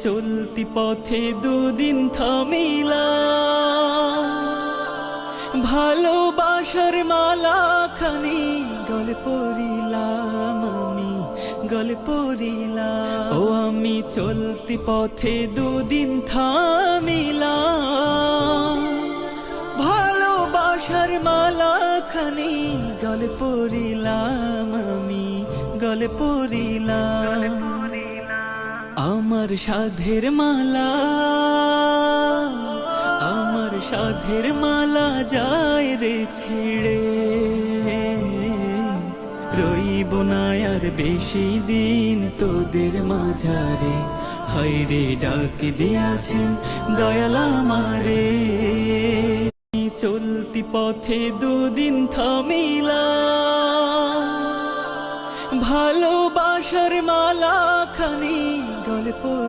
চলতি পথে দুদিন থামিলা, ভালোবাসার মালা খানি গলে পড়িলাম, আমি গলে পড়িলাম। ও আমি চলতি পথে দুদিন থামিলাম, ভালোবাসার মালা খানি গলে পড়িলাম, আমি গলে পড়িলাম। আমার সাধের মালা, আমার সাধের মালা যায় রে ছিড়ে, রইব না আর বেশি দিন তোদের মাঝারে। হায়রে ডাক দিয়াছেন দয়াল আমারে, চলতি পথে দুদিন থামিলা, ভালোবাসার মালা খানি গলে